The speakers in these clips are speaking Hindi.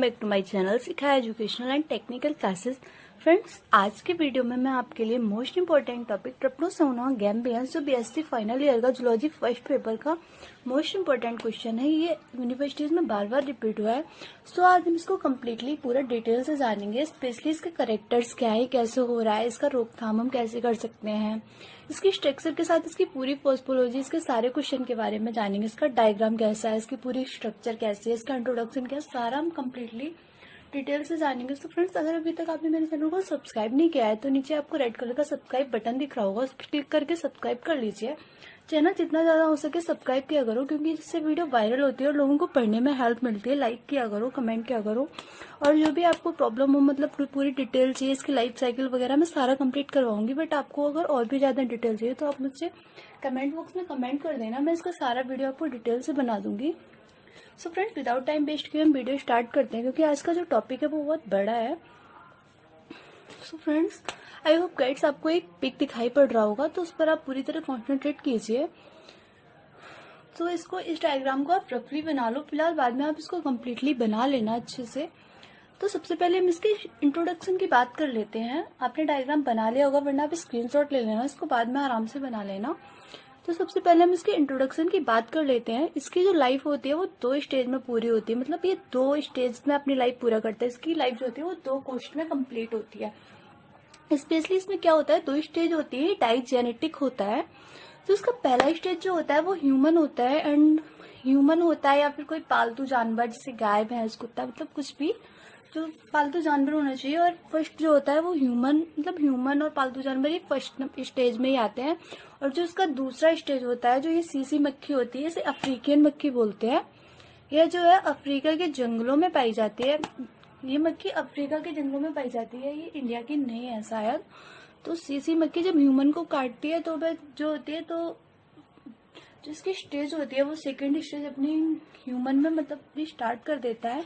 बैक टू माय चैनल सिखा educational and technical classes. Friends, आज के वीडियो में मैं आपके लिए most important topic trypanosoma gambiense जो बीएससी फाइनल ईयर का जूलॉजी फर्स्ट पेपर का मोस्ट इंपॉर्टेंट क्वेश्चन है। ये यूनिवर्सिटीज में बार बार रिपीट हुआ है। सो आज हम इसको कम्प्लीटली पूरा डिटेल से जानेंगे, स्पेशली इसके करेक्टर्स क्या है, कैसे हो रहा है, इसका रोकथाम हम कैसे कर सकते हैं, इसकी स्ट्रक्चर के साथ इसकी पूरी फॉस्फोलॉजी, इसके सारे क्वेश्चन के बारे में जानेंगे। इसका डायग्राम कैसा है, इसकी पूरी स्ट्रक्चर कैसी है, इसका इंट्रोडक्शन क्या है, सारा हम कम्प्लीटली डिटेल से जानेंगे। तो फ्रेंड्स, अगर अभी तक आपने मेरे चैनल को सब्सक्राइब नहीं किया है तो नीचे आपको रेड कलर का सब्सक्राइब बटन दिख रहा होगा, उस पर क्लिक करके सब्सक्राइब कर लीजिए। चैनल जितना ज्यादा हो सके सब्सक्राइब किया करो, क्योंकि जिससे वीडियो वायरल होती है और लोगों को पढ़ने में हेल्प मिलती है। लाइक किया करो, कमेंट किया करो, और जो भी आपको प्रॉब्लम हो, मतलब पूरी डिटेल चाहिए, इसकी लाइफ साइकिल वगैरह मैं सारा कंप्लीट करवाऊंगी। बट आपको अगर और भी ज्यादा डिटेल चाहिए तो आप मुझसे कमेंट बॉक्स में कमेंट कर देना, मैं इसका सारा वीडियो आपको डिटेल से बना दूंगी। So friends, without time waste किए हम वीडियो स्टार्ट करते हैं, क्योंकि आज का जो टॉपिक है वो बहुत बड़ा है। So friends, I hope guides आपको एक पिक दिखाई पड़ रहा होगा, तो उस पर आप पूरी तरह कॉन्सेंट्रेट कीजिए। तो इस डायग्राम को आप रफली बना लो फिलहाल, बाद में आप इसको कम्प्लीटली बना लेना अच्छे से। तो सबसे पहले हम इसके इंट्रोडक्शन की बात कर लेते हैं। आपने डायग्राम बना लिया होगा, वरना आप स्क्रीनशॉट ले लेना, इसको बाद में आराम से बना लेना। तो सबसे पहले हम इसके इंट्रोडक्शन की बात कर लेते हैं। इसकी जो लाइफ होती है वो 2 स्टेज में पूरी होती है, मतलब ये 2 स्टेज में अपनी लाइफ पूरा करता है। इसकी लाइफ जो होती है वो 2 कोर्स में कंप्लीट होती है। स्पेशली इसमें क्या होता है, 2 स्टेज होती है, डाइजेनेटिक होता है। तो इसका पहला स्टेज जो होता है वो ह्यूमन होता है, एंड ह्यूमन होता है या फिर कोई पालतू जानवर, जैसे गाय भैंस कुत्ता, मतलब कुछ भी जो पालतू जानवर होना चाहिए। और फर्स्ट जो होता है वो ह्यूमन, मतलब ह्यूमन और पालतू जानवर ये फर्स्ट स्टेज में ही आते हैं। और जो इसका दूसरा स्टेज होता है, जो ये सीसी मक्खी होती है, इसे अफ्रीकन मक्खी बोलते हैं। यह जो है अफ्रीका के जंगलों में पाई जाती है। ये मक्खी अफ्रीका के जंगलों में पाई जाती है, ये इंडिया की नहीं है शायद। तो सीसी मक्खी जब ह्यूमन को काटती है तो वह जो होती है, तो जो इसकी स्टेज होती है वो सेकंड स्टेज अपनी ह्यूमन में मतलब अपनी स्टार्ट कर देता है।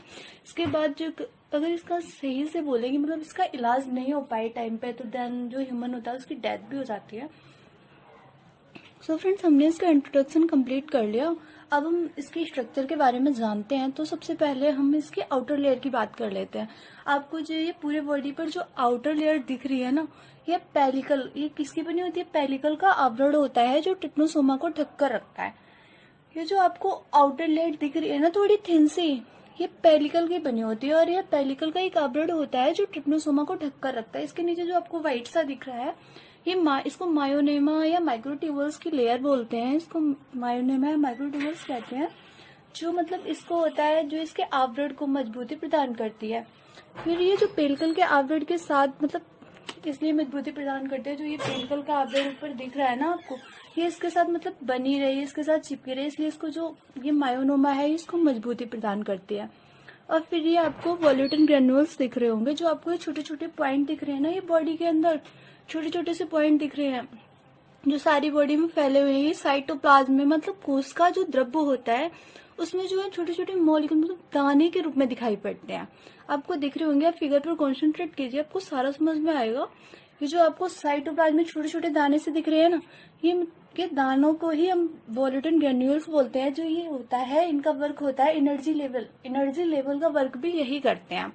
इसके बाद जो अगर इसका सही से बोलेंगे, मतलब इसका इलाज नहीं हो पाए टाइम पे, तो देन जो ह्यूमन होता है उसकी डेथ भी हो जाती है। सो फ्रेंड्स, हमने इसका इंट्रोडक्शन कंप्लीट कर लिया। अब हम इसके स्ट्रक्चर के बारे में जानते हैं। तो सबसे पहले हम इसके आउटर लेयर की बात कर लेते हैं। आपको जो ये पूरे बॉडी पर जो आउटर लेयर दिख रही है ना, ये पेलिकल, ये किसकी बनी होती है, पेलिकल का आवरण होता है जो ट्रिप्नोसोमा को ढक कर रखता है। ये जो आपको आउटर लेयर दिख रही है ना थोड़ी थिन सी, ये पेलिकल की बनी होती है, और यह पेलिकल का एक आवरण होता है जो ट्रिप्नोसोमा को ढक कर रखता है। इसके नीचे जो आपको व्हाइट सा दिख रहा है, ये इसको मायोनेमा या माइक्रोट्यूबल्स की लेयर बोलते हैं। इसको मायोनेमा या माइक्रोट्यूबल्स कहते हैं, जो मतलब इसको होता है जो इसके आवरण को मजबूती प्रदान करती है। फिर ये जो पेलिकल के आवरण के साथ, मतलब इसलिए मजबूती प्रदान करते हैं, जो ये पेलिकल का आवरण ऊपर दिख रहा है ना आपको, ये इसके साथ मतलब बनी रही है, इसके साथ चिपकी रही है, इसलिए इसको जो ये मायोनोमा है इसको मजबूती प्रदान करती है। और फिर ये आपको वॉल्यूटिन ग्रेन्यूल्स दिख रहे होंगे, जो आपको ये छोटे छोटे पॉइंट दिख रहे हैं ना, ये बॉडी के अंदर छोटे छोटे से पॉइंट दिख रहे हैं जो सारी बॉडी में फैले हुए हैं। ये साइटोप्लाज्म में, मतलब कोश का जो द्रव्य होता है उसमें जो है छोटे छोटे मॉलिक्यूल, मतलब दाने के रूप में दिखाई पड़ते हैं। आपको दिख रहे होंगे, आप फिगर पर कॉन्सेंट्रेट कीजिए, आपको सारा समझ में आएगा। ये जो आपको साइटोप्लाज्म में छोटे छोटे दाने से दिख रहे हैं ना, ये दानों को ही हम वॉल्यूटिन ग्रेन्यूल्स बोलते हैं। जो ये होता है, इनका वर्क होता है एनर्जी लेवल का वर्क भी यही करते हैं।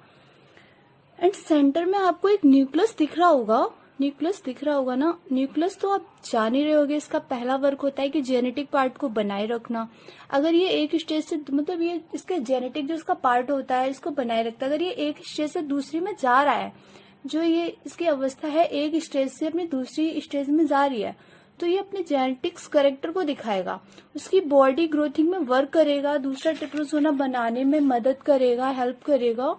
एंड सेंटर में आपको एक न्यूक्लियस दिख रहा होगा ना। न्यूक्लियस तो आप जान ही रहे होगे, इसका पहला वर्क होता है कि जेनेटिक पार्ट को बनाए रखना। अगर ये एक स्टेज से, मतलब ये इसके जेनेटिक जो इसका पार्ट होता है इसको बनाए रखता है। अगर ये एक स्टेज से दूसरी में जा रहा है, जो ये इसकी अवस्था है एक स्टेज से अपनी दूसरी स्टेज में जा रही है, तो ये अपने जेनेटिक्स करेक्टर को दिखाएगा, उसकी बॉडी ग्रोथिंग में वर्क करेगा, दूसरा ट्रिप्नोसोमा बनाने में मदद करेगा, हेल्प करेगा।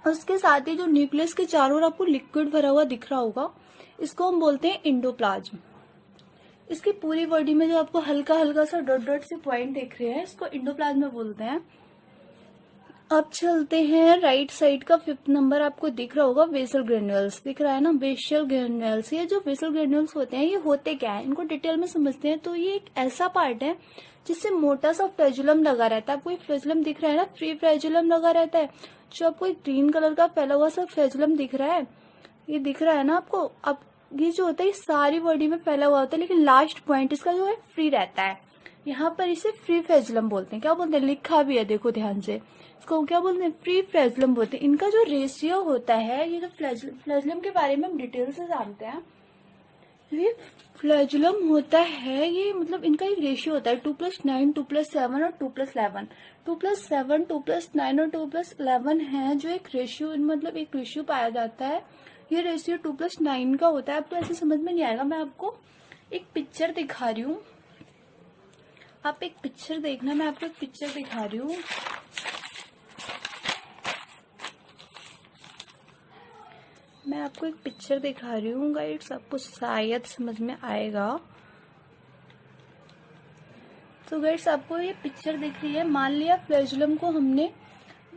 उसके साथ ही जो न्यूक्लियस के चारों ओर आपको लिक्विड भरा हुआ दिख रहा होगा, इसको हम बोलते हैं एंडोप्लाज्म। इसकी पूरी बॉडी में जो आपको हल्का हल्का सा डॉट डॉट से पॉइंट दिख रहे हैं, इसको एंडोप्लाज्म बोलते हैं। अब चलते हैं राइट साइड का 5th नंबर, आपको दिख रहा होगा वेसल ग्रेन्यूल्स दिख रहा है ना, वेसल ग्रेन्यूल्स। ये जो वेसल ग्रेन्यूल्स होते हैं ये होते क्या है, इनको डिटेल में समझते हैं। तो ये एक ऐसा पार्ट है जिससे मोटा सा फ्लैजुलम लगा रहता है। आपको एक फ्लैजुलम दिख रहा है ना, फ्री फ्लैजुलम लगा रहता है। जो आपको एक ग्रीन कलर का फैला हुआ सा फ्लैजुलम दिख रहा है, ये दिख रहा है ना आपको। अब ये जो होता है ये सारी बॉडी में फैला हुआ होता है, लेकिन लास्ट पॉइंट इसका जो है फ्री रहता है। यहाँ पर इसे फ्री फ्लैजुलम बोलते हैं। क्या बोलते हैं, लिखा भी है देखो ध्यान से, इसको क्या बोलते हैं, फ्री फ्लैजुलम बोलते हैं। इनका जो रेशियो होता है, ये जो फ्लैजुलम के बारे में हम डिटेल से जानते हैं। ये फ्लैजुलम होता है, ये मतलब इनका एक रेशियो होता है 2+9, 2+7 और 2+11। 2+7, 2+9 और 2+11 है जो एक रेशियो, मतलब एक रेशियो पाया जाता है। ये रेशियो 2+9 का होता है। आपको ऐसे समझ में नहीं आएगा, मैं आपको एक पिक्चर दिखा रही हूँ, आप एक पिक्चर देखना, मैं आपको एक पिक्चर दिखा रही हूँ। मैं आपको एक पिक्चर दिखा रही हूँ गाइड्स, आपको शायद समझ में आएगा। तो गाइड्स आपको ये पिक्चर दिख रही है, मान लिया फ्लैजुलम को हमने,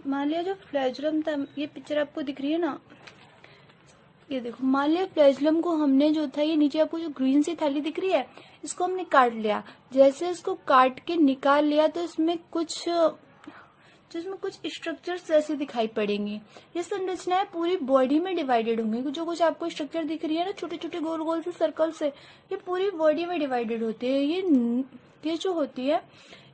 मान लिया जो फ्लैजुलम था, ये पिक्चर आपको दिख रही है ना, ये देखो, मान लिया फ्लैजुलम को हमने जो था, ये नीचे आपको जो ग्रीन सी थैली दिख रही है, इसको हमने काट लिया। जैसे इसको काट के निकाल लिया तो इसमें कुछ स्ट्रक्चर्स जैसे दिखाई पड़ेंगे। ये संरचनाएं पूरी बॉडी में डिवाइडेड होंगी। जो कुछ आपको स्ट्रक्चर दिख रही है ना, छोटे छोटे गोल गोल से सर्कल से, ये पूरी बॉडी में डिवाइडेड होते हैं। ये जो होती है,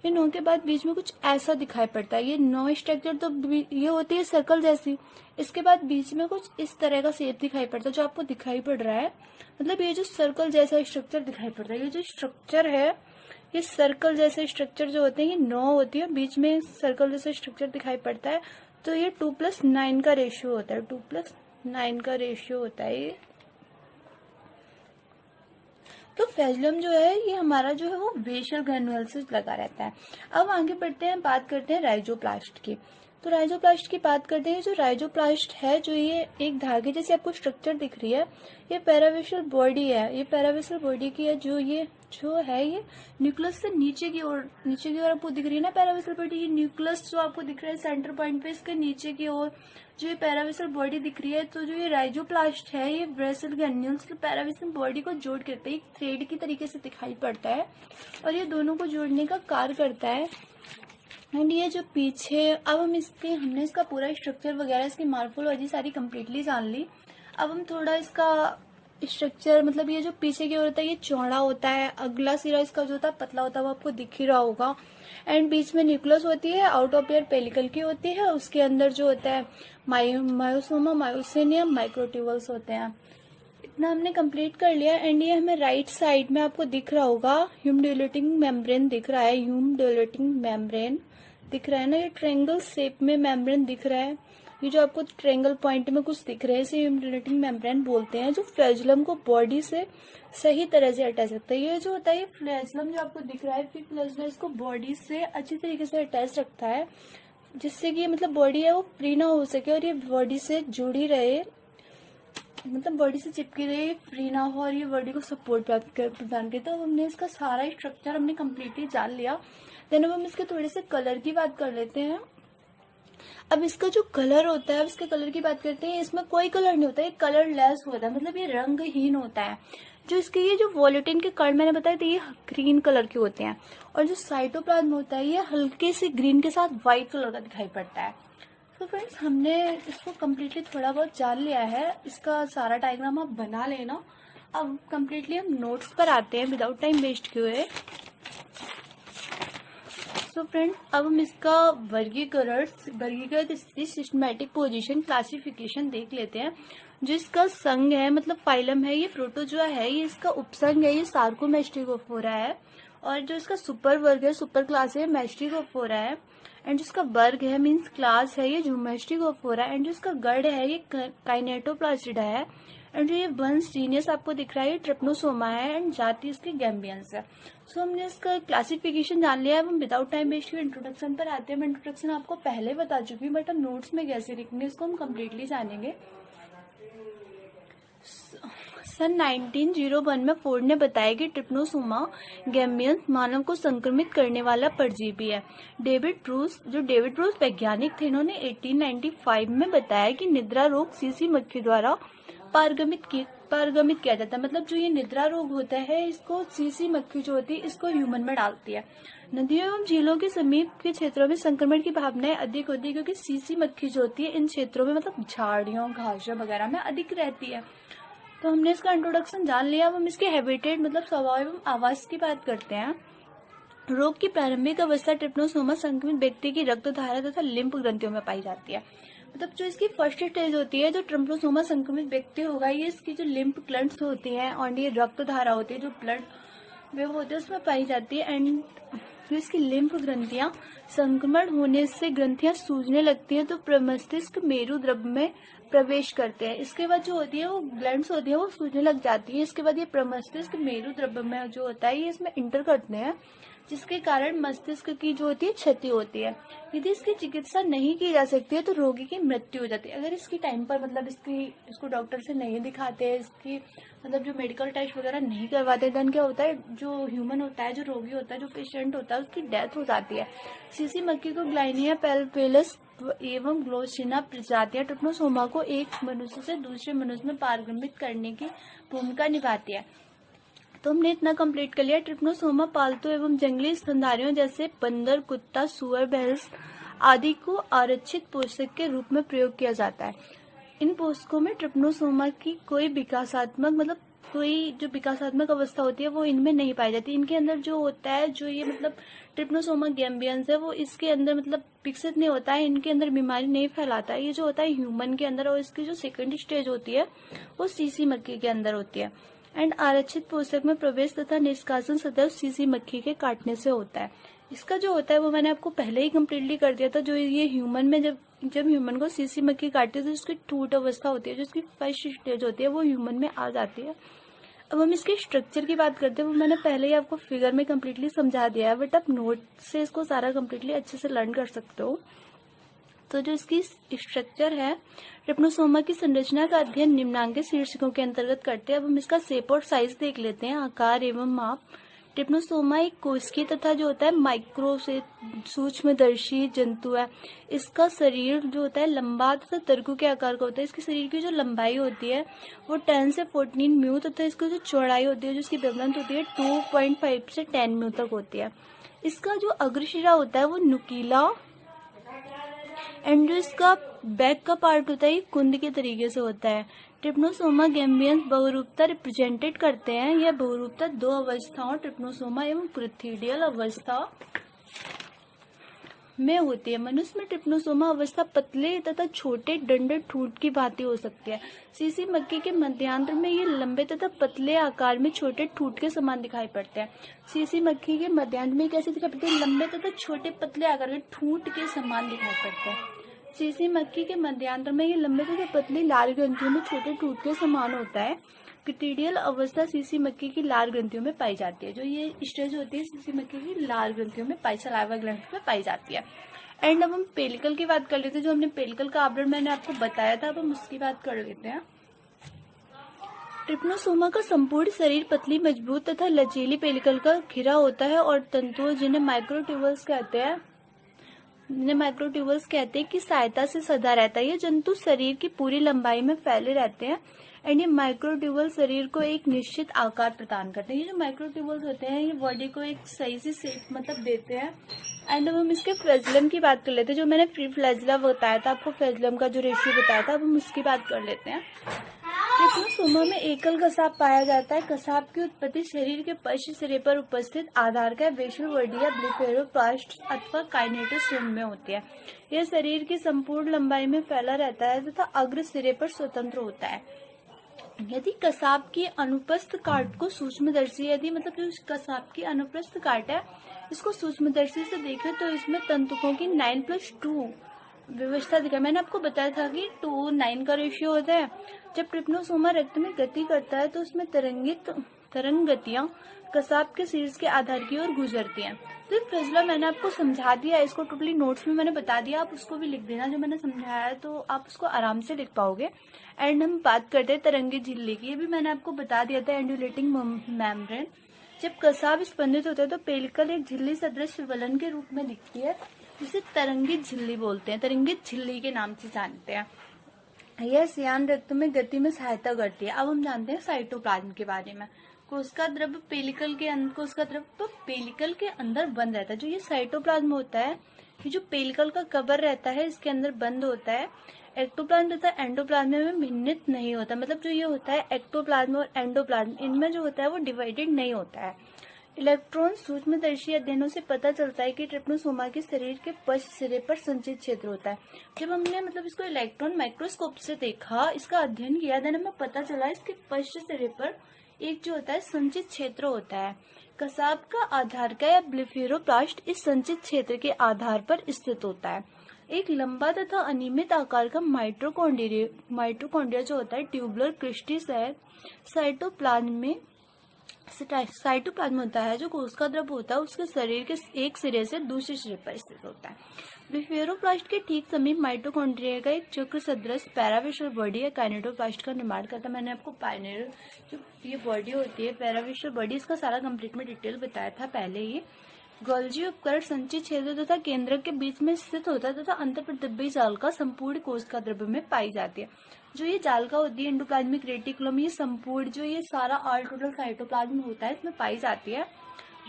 ये नौ के बाद बीच में कुछ ऐसा दिखाई पड़ता है। ये नौ स्ट्रक्चर तो ये होती है सर्कल जैसी, इसके बाद बीच में कुछ इस तरह का शेप दिखाई पड़ता है जो आपको दिखाई पड़ रहा है। मतलब ये जो सर्कल जैसा स्ट्रक्चर दिखाई पड़ रहा है, ये जो स्ट्रक्चर है, ये सर्कल जैसे स्ट्रक्चर जो होते हैं, ये 9 होती है, बीच में सर्कल जैसा स्ट्रक्चर दिखाई पड़ता है। तो ये 2+9 का रेशियो होता है, 2+9 का रेशियो होता है ये। तो फ्लैजुलम जो है, ये हमारा जो है वो बेसल ग्रैन्युल से लगा रहता है। अब आगे बढ़ते हैं, बात करते हैं राइजोप्लास्ट की। तो राइजोप्लास्ट की बात करते हैं। जो राइजोप्लास्ट है, जो ये एक धागे जैसे आपको स्ट्रक्चर दिख रही है, ये पैरावेसल बॉडी है, ये पैरावेसल बॉडी की है। जो है ये न्यूक्लियस से नीचे की ओर आपको दिख रही है ना पैरावेसल बॉडी। ये न्यूक्लियस जो आपको दिख रहा है सेंटर पॉइंट पे, इसके नीचे की ओर जो ये पैरावेसल बॉडी दिख रही है, तो जो ये राइजोप्लास्ट है, ये बेसल ग्रैन्युल्स पैरावेसल बॉडी को जोड़ के रखता है। एक थ्रेड की तरीके से दिखाई पड़ता है और ये दोनों को जोड़ने का कार्य करता है। एंड ये जो पीछे, अब हमने इसका पूरा स्ट्रक्चर वगैरह, इसकी मार्फोलॉजी सारी कम्प्लीटली जान ली। अब हम थोड़ा इसका स्ट्रक्चर, मतलब ये जो पीछे की ओर होता है, ये चौड़ा होता है, अगला सिरा इसका जो होता है पतला होता है, वो आपको दिख ही रहा होगा। एंड बीच में न्यूक्लियस होती है, आउट ऑफ एयर पेलिकल की होती है, उसके अंदर जो होता है मायोसोमा, मायोसिनियम, माइक्रोट्यूबल्स होते हैं। इतना हमने कंप्लीट कर लिया। एंड ये हमें राइट साइड में आपको दिख रहा होगा, ह्यूमडुलेटिंग मेम्ब्रेन दिख रहा है, ह्यूमडुलेटिंग मेम्ब्रेन दिख रहा है ना, ये ट्रायंगल शेप में मेम्ब्रेन दिख रहा है। ये जो आपको ट्रायंगल पॉइंट में कुछ दिख रहे हैं, इसे ह्यूमडुलेटिंग मेम्ब्रेन बोलते हैं, जो फ्लैजुलम को बॉडी से सही तरह से अटैच रखता है। ये जो होता है, ये फ्लैजुलम जो आपको दिख रहा है, फिर फ्लैजुलम इसको बॉडी से अच्छी तरीके से अटैच रखता है, जिससे कि मतलब बॉडी है वो फ्री ना हो सके और ये बॉडी से जुड़ी रहे, मतलब बॉडी से चिपकी रहे, फ्री ना हो और ये बॉडी को सपोर्ट प्रदान करे। तो हमने इसका सारा स्ट्रक्चर हमने कम्प्लीटली जान लिया। देन अब हम इसके थोड़े से कलर की बात कर लेते हैं। अब इसका जो कलर होता है, इसके कलर की बात करते हैं। इसमें कोई कलर नहीं होता है, ये कलर लेस होता है, मतलब ये रंगहीन होता है। जो इसके ये जो वॉलेटिन के कण मैंने बताया था, ये ग्रीन कलर के होते हैं, और जो साइटोप्लाज्म होता है, ये हल्के से ग्रीन के साथ व्हाइट कलर का दिखाई पड़ता है। तो फ्रेंड्स, हमने इसको कम्प्लीटली थोड़ा बहुत जान लिया है। इसका सारा डायग्राम आप बना लेना। अब कम्प्लीटली हम नोट्स पर आते हैं विदाउट टाइम वेस्ट किए। तो फ्रेंड्स, अब हम इसका वर्गीकृत सिस्टमैटिक पोजीशन क्लासिफिकेशन देख लेते हैं। जो इसका संघ है, मतलब फाइलम है, ये प्रोटोजोआ है, ये इसका उपसंघ है, ये सार्कोमेस्टिकोफोरा है। और जो इसका सुपर वर्ग है, सुपर क्लास है, मेस्टिकोफोरा है। एंड जो इसका वर्ग है, मीन्स क्लास है, ये जूमेस्टिकोफोरा। एंड जो इसका गढ़ है, ये काइनेटोप्लास्टिडा है। एंड जो ये वंश जीनियस आपको दिख रहा है, ये ट्रिप्नोसोमा है। एंड जाति इसकी गैम्बियंस है। सो हमने इसका क्लासिफिकेशन जान लिया है। हम विदाउट टाइम वेस्ट के इंट्रोडक्शन पर आते हैं। मैं इंट्रोडक्शन आपको पहले बता चुकी हूँ, बट हम नोट्स में कैसे लिखेंगे इसको हम कम्प्लीटली जानेंगे। सन 1901 में फोर्ड ने बताया कि ट्रिप्नोसोमा गैम्बियंस मानव को संक्रमित करने वाला परजीवी है। डेविड ब्रूस वैज्ञानिक थे, इन्होंने 1895 में बताया कि निद्रा रोग सीसी मक्खी द्वारा पारगमित किया जाता है। मतलब जो ये निद्रा रोग होता है, इसको सीसी मक्खी जो होती है, इसको ह्यूमन में डालती है। नदियों एवं झीलों के समीप के क्षेत्रों में संक्रमण की भावनाएं अधिक होती है, क्योंकि सीसी मक्खी जो होती है इन क्षेत्रों में, मतलब झाड़ियों घासों वगैरह में अधिक रहती है। तो हमने इसका इंट्रोडक्शन जान लिया। अब हम इसके हैबिटेट, मतलब स्वभाव एवं आवास की बात करते हैं। रोग की प्रारंभिक अवस्था ट्रिप्नोसोमा संक्रमित व्यक्ति की रक्तधारा तथा लिम्फ ग्रंथियों में पाई जाती है। मतलब जो इसकी फर्स्ट स्टेज होती है, जो ट्रिप्नोसोमा संक्रमित व्यक्ति होगा, ये इसकी जो लिम्फ ग्लंड्स होती हैं और ये रक्तधारा होती है, जो ब्लड वेव होते हैं, उसमें पाई जाती है। एंड जो इसकी लिम्फ ग्रंथियां संक्रमण होने से ग्रंथियां सूजने लगती है, तो मस्तिष्क मेरु द्रव्य में प्रवेश करते हैं। इसके बाद जो होती है वो ग्लैंड्स होती है वो सूजने लग जाती है। इसके बाद ये प्रमस्तिष्क मेरु द्रव्य में जो होता है ये इसमें इंटर करते हैं, जिसके कारण मस्तिष्क की जो होती है क्षति होती है। यदि इसकी चिकित्सा नहीं की जा सकती है तो रोगी की मृत्यु हो जाती है। अगर इसकी टाइम पर मतलब इसको डॉक्टर से नहीं दिखाते हैं, इसकी मतलब जो मेडिकल टेस्ट वगैरह नहीं करवाते, देन क्या होता है, जो ह्यूमन होता है, जो रोगी होता है, जो पेशेंट होता है, उसकी डेथ हो जाती है। सीसी मक्खी को ग्लाइनिया पेलपेलस एवं ग्लोसिना प्रजातियां ट्रिप्नोसोमा को एक मनुष्य से दूसरे मनुष्य में पारगमित करने की भूमिका निभाती है। तो हमने इतना कंप्लीट कर लिया। ट्रिप्नोसोमा पालतू एवं जंगली स्तनधारियों जैसे बंदर, कुत्ता, सुअर, भैंस आदि को आरक्षित पोषक के रूप में प्रयोग किया जाता है। इन पोषकों में ट्रिप्नोसोमा की कोई विकासात्मक अवस्था होती है वो इनमें नहीं पाई जाती। इनके अंदर जो होता है, जो ये मतलब ट्रिप्नोसोमा गैम्बियंस है, वो इसके अंदर मतलब विकसित नहीं होता है, इनके अंदर बीमारी नहीं फैलाता है। ये जो होता है ह्यूमन के अंदर, और इसकी जो सेकंड स्टेज होती है वो सीसी मक्खी के अंदर होती है। एंड आरक्षित पोषक में प्रवेश तथा निष्कासन सदैव सीसी मक्खी के काटने से होता है। इसका जो होता है वो मैंने आपको पहले ही कम्प्लीटली कर दिया था। जो ये ह्यूमन में जब ह्यूमन को सीसी मक्खी काटती है तो उसकी ठूट अवस्था होती है, जो इसकी फर्स्ट स्टेज होती है वो ह्यूमन में आ जाती है। अब हम इसके स्ट्रक्चर की बात करते हैं, वो मैंने पहले ही आपको फिगर में कम्प्लीटली समझा दिया है, बट आप नोट से इसको सारा कम्प्लीटली अच्छे से लर्न कर सकते हो। तो जो इसकी स्ट्रक्चर है, ट्रिप्नोसोमा की संरचना का अध्ययन निम्नांकित शीर्षकों के अंतर्गत करते हैं। अब हम इसका शेप और साइज देख लेते हैं, आकार एवं माप। ट्रिप्नोसोमा एक कोशिकीय तथा जो होता है माइक्रो से सूक्ष्मदर्शी जंतु है। इसका शरीर जो होता है लंबा तथा तरकू के आकार का होता है। इसके शरीर की जो लंबाई होती है वो 10 से 14 म्यू तथा इसकी जो चौड़ाई होती है, जो इसकी वेवलेंथ होती है 2.5 से 10 म्यू तक होती है। इसका जो अग्रशिरा होता है वो नुकीला, एंड जो इसका बैक का पार्ट होता है ये कुंद के तरीके से होता है। ट्रिप्नोसोमा गैम्बियंस बहुरूपता रिप्रेजेंटेड करते हैं। यह बहुरूपता दो अवस्थाओं ट्रिप्नोसोमा एवं पृथ्वीडियल अवस्था में होती है। मनुष्य में ट्रिप्नोसोमा अवस्था पतले तथा छोटे डंडे ठूंठ की भांति हो सकती है। सीसी मक्खी के मध्यांतर में ये लंबे तथा पतले आकार में छोटे ठूंठ के समान दिखाई पड़ते हैं। सीसी मक्खी के मध्यांतर में कैसे दिखाई पड़ते हैं, लंबे तथा छोटे पतले आकार के ठूंठ के समान दिखाई पड़ते हैं। सीसी मक्खी के मध्यांतर में ये लंबे तथा पतली लाल ग्रंथियों में छोटे ठूंठ के समान होता है। क्रिटीडियल अवस्था सीसी मक्खी की लाल ग्रंथियों में पाई जाती है। जो ये स्टेज होती है सीसी मक्खी की लाल ग्रंथियों में सलाइवा ग्लैंड्स में पाई जाती है। एंड अब हम पेलिकल की बात कर लेते हैं। जो हमने पेलिकल का आवरण मैंने आपको बताया था, अब हम उसकी बात कर लेते हैं। ट्रिप्नोसोमा का संपूर्ण शरीर पतली, मजबूत तथा लचीली पेलिकल का घिरा होता है और तंतुओं जिन्हें माइक्रोट्यूबल्स कहते हैं की सहायता से सदा रहता है। ये जंतु शरीर की पूरी लंबाई में फैले रहते हैं। एंड ये माइक्रोट्यूबल शरीर को एक निश्चित आकार प्रदान करते हैं। ये जो माइक्रोट्यूबल्स होते हैं ये बॉडी को एक सही से शेप मतलब देते हैं। एंड अब हम इसके फ्लैजुलम की बात कर लेते हैं। जो मैंने फ्री फ्लैजुला बताया था आपको, फ्लैजुलम का जो रेशियो बताया था, अब हम उसकी बात कर लेते हैं। ट्रिप्नोसोमा में एकल कसाब पाया जाता है। कसाब की उत्पत्ति शरीर के पश्च सिरे पर उपस्थित आधार का बेसल वर्डिया ब्लिफेरोप्लास्ट अथवा काइनेटोसोम में होती है। यह शरीर की संपूर्ण लंबाई में फैला रहता है तथा अग्र सिरे पर स्वतंत्र होता है। यदि कसाब की अनुप्रस्थ काट को सूक्ष्मदर्शी, यदि मतलब जो कसाब की अनुप्रस्थ काट है इसको सूक्ष्मदर्शी से देखें तो इसमें तंतुकों की 9+2 व्यवस्था दिखा। मैंने आपको बताया था कि 2:9 का रेशियो होता है। जब ट्रिप्नोसोमा रक्त में गति करता है तो उसमें तरंग गतियां कसाब के शीर्ष के आधार की ओर गुजरती हैं। तो फ्लैजुला मैंने आपको समझा दिया, इसको टोटली नोट्स में मैंने बता दिया, आप उसको भी लिख देना जो मैंने समझाया है, तो आप उसको आराम से लिख पाओगे। एंड हम बात करते हैं तरंगी झिल्ली की। ये भी मैंने आपको बता दिया था, एंडुलेटिंग मेम्ब्रेन। जब कसाब स्पंदित होता है तो पेलिकल एक झिल्ली सदृश वलन के रूप में दिखती है, जिसे तरंगित झिल्ली बोलते हैं, तरंगित झिल्ली के नाम से जानते हैं। यह सियान रक्त में गति में सहायता करती है। अब हम जानते हैं साइटोप्लाज्म के बारे में। कोशिका द्रव्य पेलिकल के अंदर बंद रहता है। जो ये साइटोप्लाज्म होता है, ये जो पेलिकल का कवर रहता है इसके अंदर बंद होता है। एक्टोप्लाज्म तथा एंडोप्लाज्म में भिन्नित नहीं होता। मतलब जो ये होता है एक्टोप्लाज्म और एंडोप्लाज्म, इनमें जो होता है वो डिवाइडेड नहीं होता है। इलेक्ट्रॉन सूक्ष्मदर्शी अध्ययनों से पता चलता है कि ट्रिप्नोसोमा के शरीर के पश्च सिरे पर संचित क्षेत्र होता है। जब हमने इसको इलेक्ट्रॉन माइक्रोस्कोप से देखा, इसका अध्ययन किया, देन हमें पता चला इसके पश्च सिरे पर एक जो होता है संचित क्षेत्र होता है। कसाब का आधार का या ब्लेफेरोप्लास्ट इस संचित क्षेत्र के आधार पर स्थित होता है। एक लंबा तथा अनियमित आकार का माइटोकॉन्ड्रिया जो होता है ट्यूबुलर क्रिस्टल साइटोप्लाज्म होता है, जो कोशिका द्रव होता है उसके शरीर के एक सिरे से दूसरे सिरे पर स्थित होता है। ब्लेफेरोप्लास्ट के ठीक समीप माइटोकॉन्ड्रिया का एक चक्र सदृश पैराविशल बॉडी या काइनेटोप्लास्ट का निर्माण करता है। मैंने आपको पायनियर जो ये बॉडी होती है पैराविशल बॉडी, इसका सारा कंप्लीट में डिटेल बताया था पहले ही। गोल्जी उपकरण संचित क्षेत्र तथा केंद्रक के बीच में स्थित होता है तथा अंतःप्रदिव्य जालिका संपूर्ण कोशिका द्रव्य में पाई जाती है। जो ये जालिका होती है एंडोप्लाज्मिक रेटिकुलम, ये संपूर्ण जो ये सारा ऑल टोटल साइटोप्लाज्म होता है इसमें पाई जाती है।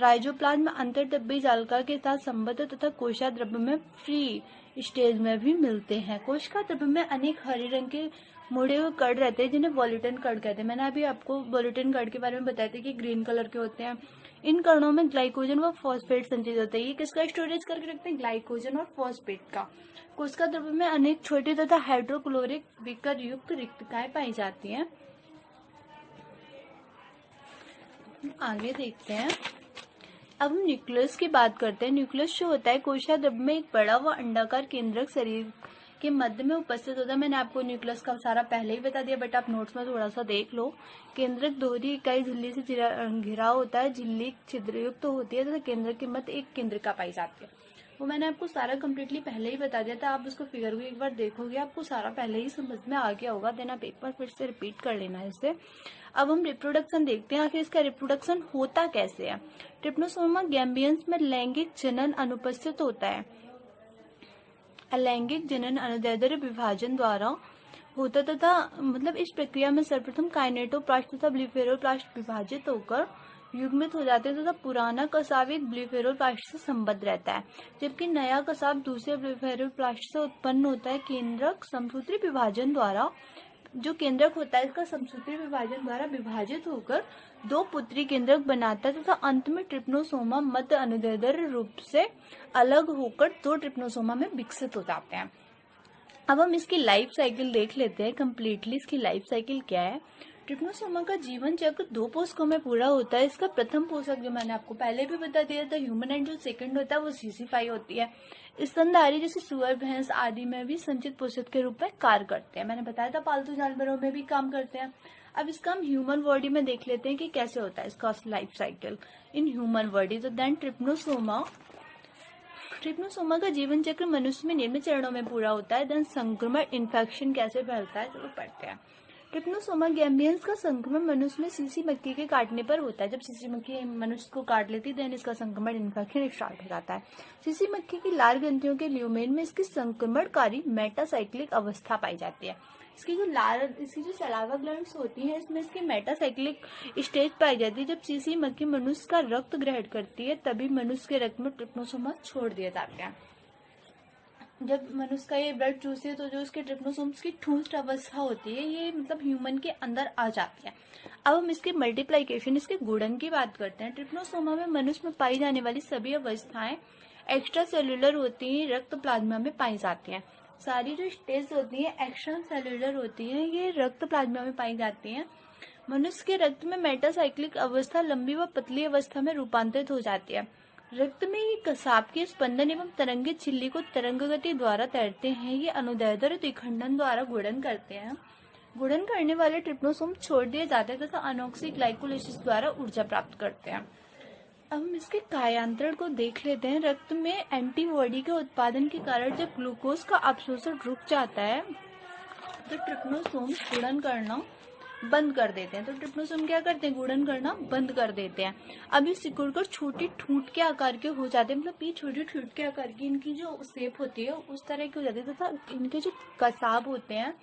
राइजोप्लाज्म अंतःद्रव्य जालिका के साथ संबद्ध तथा कोशिका द्रव्य में फ्री स्टेज में भी मिलते हैं। कोशिका द्रव्य में अनेक हरे रंग के मुड़े हुए कण रहते हैं जिन्हें वॉल्यूटन कण कहते हैं। मैंने अभी आपको वॉल्यूटन कण के बारे में बताया था कि ग्रीन कलर के होते हैं। इन कणों में ग्लाइकोजन व फॉस्फेट संचित होते हैं। ये किसका स्टोरेज करके रखते हैं? ग्लाइकोजन और फॉस्फेट का। कोशिका द्रव्य में अनेक छोटे तथा हाइड्रोक्लोरिक विकर युक्त रिक्तकाएं पाई जाती हैं। आगे देखते हैं। अब हम न्यूक्लियस की बात करते हैं। न्यूक्लियस जो होता है कोशिका द्रव्य में एक बड़ा व अंडाकार केंद्रक शरीर के मध्य में उपस्थित होता है। मैंने आपको न्यूक्लियस का सारा पहले ही बता दिया, बट आप नोट्स में थोड़ा सा देख लो। केंद्रक दोहरी इकाई झिल्ली से घिरा होता है। झिल्ली छिद्रयुक्त तो होती है तथा केंद्रक के मध्य एक केंद्रिका पाई जाती है। वो मैंने आपको सारा कम्प्लीटली पहले ही बता दिया था। आप उसको फिगर को एक बार देखोगे आपको सारा पहले ही समझ में आ गया होगा। देन आप एक बार फिर से रिपीट कर लेना इसे। अब हम रिप्रोडक्शन देखते हैं, आखिर इसका रिप्रोडक्शन होता कैसे है। ट्रिप्नोसोमा गैम्बियंस में लैंगिक जनन अनुपस्थित होता है। अलैंगिक जनन अनुदैर्ध्य विभाजन द्वारा होता तथा इस प्रक्रिया में सर्वप्रथम काइनेटोप्लास्ट तथा ब्लेफेरोप्लास्ट विभाजित होकर युग्मित हो जाते हैं तथा पुराना कसाब एक ब्लेफेरोप्लास्ट से संबद्ध रहता है, जबकि नया कसाब दूसरे ब्लेफेरोप्लास्ट से उत्पन्न होता है। केंद्रक समसूत्री विभाजन द्वारा जो केंद्रक होता है इसका समसूत्री विभाजन द्वारा विभाजित होकर दो पुत्री केंद्रक बनाता है तथा अंत में ट्रिप्नोसोमा मध्य अनुदैर्ध्य रूप से अलग होकर दो ट्रिप्नोसोमा में विकसित हो जाते हैं। अब हम इसकी लाइफ साइकिल देख लेते हैं कम्प्लीटली। इसकी लाइफ साइकिल क्या है। ट्रिप्नोसोमा का जीवन चक्र दो पोषकों में पूरा होता है। इसका प्रथम पोषक जो मैंने आपको पहले भी बता दिया था ह्यूमन एंड, जो सेकंड होता है वो सीसी5 होती है। स्तनधारी जैसे सुअर, भैंस आदि में भी संचित पोषक के रूप में कार्य करते हैं। मैंने बताया था पालतू जानवरों में भी काम करते हैं। अब इसका हम ह्यूमन बॉडी में देख लेते हैं कि कैसे होता है इसका life cycle in human body. तो देन ट्रिप्नोसोमा का जीवन चक्र मनुष्य में निम्न चरणों में पूरा होता है। देन संक्रमण इन्फेक्शन कैसे फैलता है चलो पढ़ते हैं। ट्रिप्नोसोमा गैम्बियंस का संक्रमण मनुष्य में सीसी मक्खी के काटने पर होता है। जब सीसी मक्खी मनुष्य को काट लेती है देन इसका संक्रमण इन्फेक्शन स्टार्ट हो जाता है। सीसी मक्खी की लार ग्रंथियों के ल्यूमेन में इसकी संक्रमणकारी मेटासाइक्लिक अवस्था पाई जाती है। इसकी जो सलावा ग्लैंड्स होती हैं इसमें इसकी मेटासाइक्लिक स्टेज पाई जाती है। जब सीसी मक्खी मनुष्य का रक्त ग्रहण करती है तभी मनुष्य के रक्त में ट्रिप्नोसोमा छोड़ दिए जाते हैं। जब मनुष्य का ये ब्लड चूसती है तो जो इसके ट्रिप्नोसोम्स की ठूंठ अवस्था होती है ये ह्यूमन के अंदर आ जाती है। अब हम इसके मल्टीप्लिकेशन, इसके गुणन की बात करते हैं। ट्रिप्नोसोमा में मनुष्य में पाई जाने वाली सभी अवस्थाएं एक्स्ट्रा सेल्यूलर होती है, रक्त प्लाज्मा में पाई जाती हैं। सारी जो स्टेज होती है एक्स्ट्रा सेल्यूलर होती है, ये रक्त प्लाज्मा में पाई जाती हैं। मनुष्य के रक्त में मेटासाइक्लिक अवस्था लंबी व पतली अवस्था में रूपांतरित हो जाती है। रक्त में ये कसाब के स्पंदन एवं तरंगित झिल्ली को तरंग गति द्वारा तैरते हैं। ये अनुदैर्ध्य द्विखंडन द्वारा गुणन करते हैं। गुणन करने वाले ट्रिप्नोसोम छोड़ दिए जाते हैं तथा अनॉक्सी ग्लाइकोलाइसिस द्वारा ऊर्जा प्राप्त करते हैं। अब हम इसके कार्यांतरण को देख लेते हैं। रक्त में एंटीबॉडी के उत्पादन के कारण जब ग्लूकोज का अवशोषण रुक जाता है तो ट्रिप्नोसोम गुणन करना बंद कर देते हैं। तो ट्रिप्नोसोम क्या करते हैं? गुणन करना बंद कर देते हैं। अब ये सिकुड़कर छोटी ठूंठ के आकार के हो जाते हैं। ये छोटी ठूंठ के आकार की इनकी जो शेप होती है उस तरह की हो जाती है तथा इनके जो कसाब होते हैं,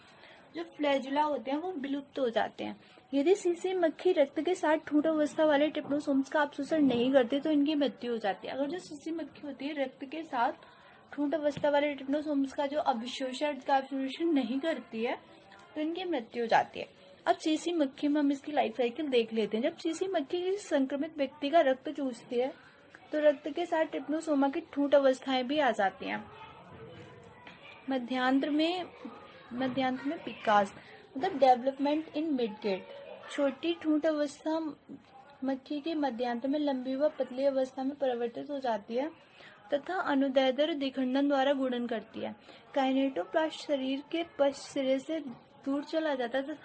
जो फ्लैजुला होते हैं वो विलुप्त हो जाते हैं। यदि सीसी मक्खी रक्त के साथ ठूंठ अवस्था वाले ट्रिप्नोसोम्स का अवशोषण नहीं करती तो इनकी मृत्यु हो जाती है। अगर जो सीसी मक्खी होती है रक्त के साथ ठूंठ अवस्था वाले ट्रिप्नोसोम्स का जो अवशोषण नहीं करती है तो इनकी मृत्यु हो जाती है। अब चीसी मक्खी में हम इसकी लाइफ साइकिल देख लेते हैं। जब चीसी मक्खी किसी संक्रमित व्यक्ति का रक्त चूसती है तो रक्त के साथ ट्रिप्नोसोमा की ठूंठ अवस्थाएं भी आ जाती हैं। मध्यांतर में विकास मतलब डेवलपमेंट इन मिडगेट। छोटी ठूंठ अवस्था मक्खी के मध्यांतर में लंबी व पतली अवस्था में परिवर्तित हो जाती है तथा अनुदैर्ध्य द्विखंडन द्वारा गुणन करती है। काइनेटोप्लास्ट शरीर के पश्च सिरे से दूर चला जाता है।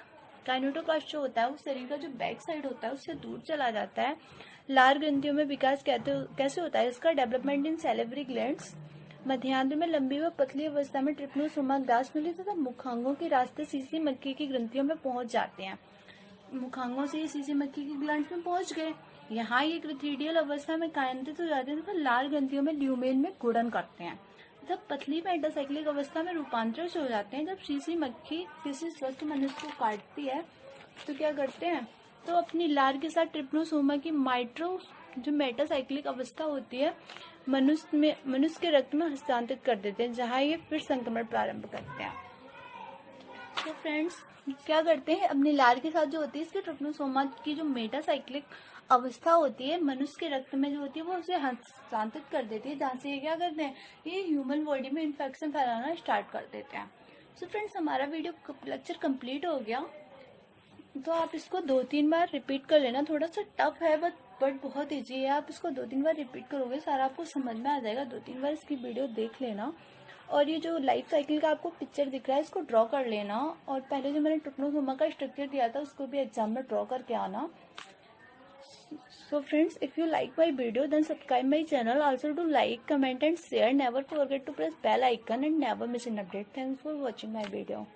काइनेटोप्लास्ट जो होता है वो शरीर का जो बैक साइड होता है उससे दूर चला जाता है। लार ग्रंथियों में विकास कैसे होता है इसका? Development in salivary glands. मध्यांतर में लंबी व पतली अवस्था में ट्रिप्नोसोमा ग्रास नली तथा मुखांगों के रास्ते सीसी मक्खी की ग्रंथियों में पहुंच जाते हैं। मुखांगों से सीसी मक्खी की ग्लैंड में पहुंच गए। यहाँ ये क्रिथिडियल अवस्था में कायंतित हो जाते हैं तथा लार ग्रंथियों में ल्यूमेन में गुणन करते हैं। जब पतली मेटासाइक्लिक अवस्था में रूपांतरित हो जाते हैं। जब सीसी मक्खी किसी स्वस्थ मनुष्य को काटती है तो क्या करते हैं? तो अपनी लार के साथ ट्रिप्नोसोमा की माइट्रो जो मेटासाइक्लिक अवस्था होती है मनुष्य के रक्त में हस्तांतरित कर देते हैं, जहाँ ये फिर संक्रमण प्रारंभ करते हैं। तो फ्रेंड्स क्या करते हैं? अपनी लार के साथ जो होती है इसके ट्रिप्नोसोमा की जो मेटासाइक्लिक अवस्था होती है मनुष्य के रक्त में जो होती है वो उसे हस्तांतरित कर देती है, जहाँ से ये क्या करते हैं? ये ह्यूमन बॉडी में इन्फेक्शन फैलाना स्टार्ट कर देते हैं। सो फ्रेंड्स हमारा वीडियो लेक्चर कंप्लीट हो गया। तो आप इसको 2-3 बार रिपीट कर लेना। थोड़ा सा टफ है बट बहुत इजी है। आप इसको 2-3 बार रिपीट करोगे सारा आपको समझ में आ जाएगा। 2-3 बार इसकी वीडियो देख लेना। और ये जो लाइफ साइकिल का आपको पिक्चर दिख रहा है इसको ड्रॉ कर लेना। और पहले जो मैंने ट्रिप्नोसोमा का स्ट्रक्चर दिया था उसको भी एग्जाम में ड्रॉ करके आना। So friends, if you like my video then subscribe my channel. Also do like, comment and share. Never forget to press bell icon and never miss an update. Thanks for watching my video.